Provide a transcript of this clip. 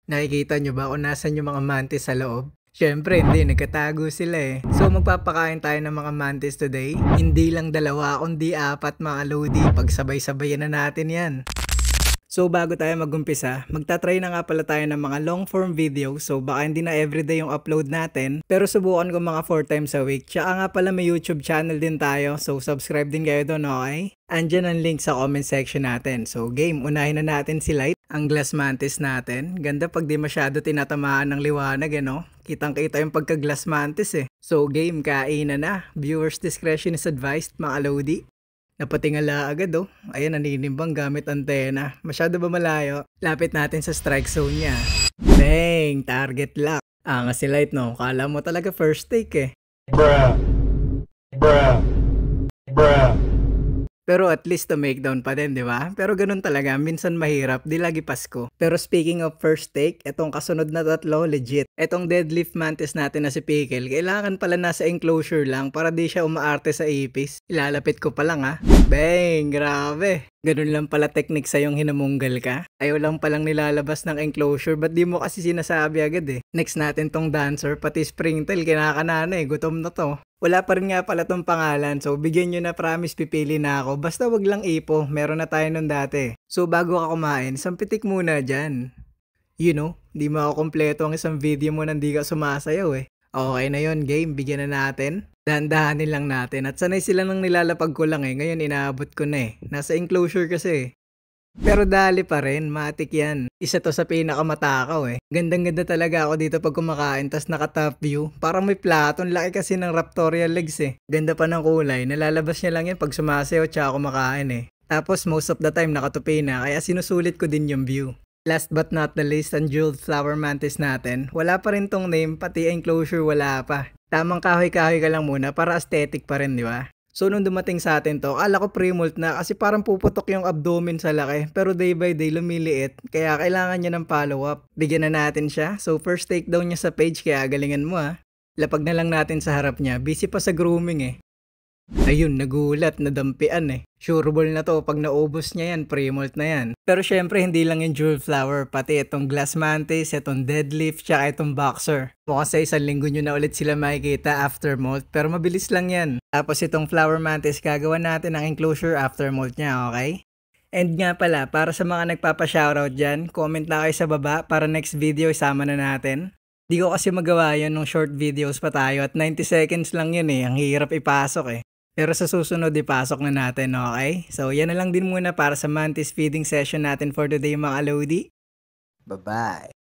Nakikita nyo ba kung nasan yung mga mantis sa loob? Syempre hindi, nagkatago sila eh. So magpapakain tayo ng mga mantis today. Hindi lang dalawa, kundi apat mga lodi. Pagsabay-sabayan na natin yan. So bago tayo mag-umpisa, magta-try na nga pala tayo ng mga long form video. So baka hindi na everyday yung upload natin, pero subukan ko mga 4 times a week. Tsaka nga pala may YouTube channel din tayo, so subscribe din kayo doon, okay? Andyan ang link sa comment section natin. So game, unahin na natin si Light, ang glass mantis natin. Ganda pag di masyado tinatamaan ng liwanag, no? Kitang-kita yung pagka-glass mantis eh. So game, kainan na. Viewers discretion is advised, mga lodi. Napatingala agad oh. Ayan, naninimbang gamit antena. Masyado ba malayo? Lapit natin sa strike zone niya. Bang! Target lock. Angas si Light no. Kala mo talaga first take eh. Bruh. Bruh. Bruh. Pero at least to make down pa din, di ba? Pero ganun talaga, minsan mahirap, di lagi Pasko. Pero speaking of first take, etong kasunod na tatlo, legit. Etong deadlift mantis natin na si Pickle, kailangan pala nasa enclosure lang para di siya umaarte sa ipis. Ilalapit ko pa lang ha. Bang! Grabe! Ganun lang pala technique sa yung hinamunggal ka. Ayaw lang palang nilalabas ng enclosure, ba't di mo kasi sinasabi agad eh. Next natin tong dancer, pati springtail, kinakanana eh, gutom na to. Wala pa rin nga pala tong pangalan, so bigyan nyo na, promise pipili na ako. Basta wag lang ipo, meron na tayo nun dati. So bago ka kumain, sampitik muna dyan. You know, di makukompleto ang isang video mo nang di ka sumasayaw eh. Okay na yon game, bigyan na natin. Dahan-dahanin lang natin at sanay sila nang nilalapag ko lang eh, ngayon inaabot ko na eh. Nasa enclosure kasi eh. Pero dali pa rin, matik yan. Isa to sa pinakamatakaw eh. Gandang-ganda talaga ako dito pag kumakain, tas naka-top view. Parang may platon, laki kasi ng raptorial legs eh. Ganda pa ng kulay, nalalabas niya lang yan pag sumasayaw tsaka kumakain eh. Tapos most of the time nakatupi na, kaya sinusulit ko din yung view. Last but not the least, ang jeweled flower mantis natin. Wala pa rin tong name, pati enclosure wala pa. Tamang kahoy-kahoy ka lang muna para aesthetic pa rin, di ba? So nung dumating sa atin to, akala ko pre-molt na kasi parang puputok yung abdomen sa laki. Pero day by day lumiliit, kaya kailangan niya ng follow-up. Bigyan na natin siya. So first takedown niya sa page, kaya galingan mo ha. Lapag na lang natin sa harap niya, busy pa sa grooming eh. Ayun, nagulat, nadampian eh. Sureball na to, pag naubos niya yan, pre-molt na yan. Pero syempre hindi lang yung jewel flower, pati itong glass mantis, itong deadlift, tsaka itong boxer. Mukhang sa isang linggo nyo na ulit sila makikita after molt, pero mabilis lang yan. Tapos itong flower mantis, gagawa natin ang enclosure after molt niya, okay? And nga pala, para sa mga nagpapa-shoutout dyan, comment na kayo sa baba para next video isama na natin. Di ko kasi magawa yun nung short videos pa tayo at 90 seconds lang yun eh, ang hirap ipasok eh. Pero sa susunod, ipasok na natin, okay? So, yan na lang din muna para sa mantis feeding session natin for today mga lodi. Bye-bye!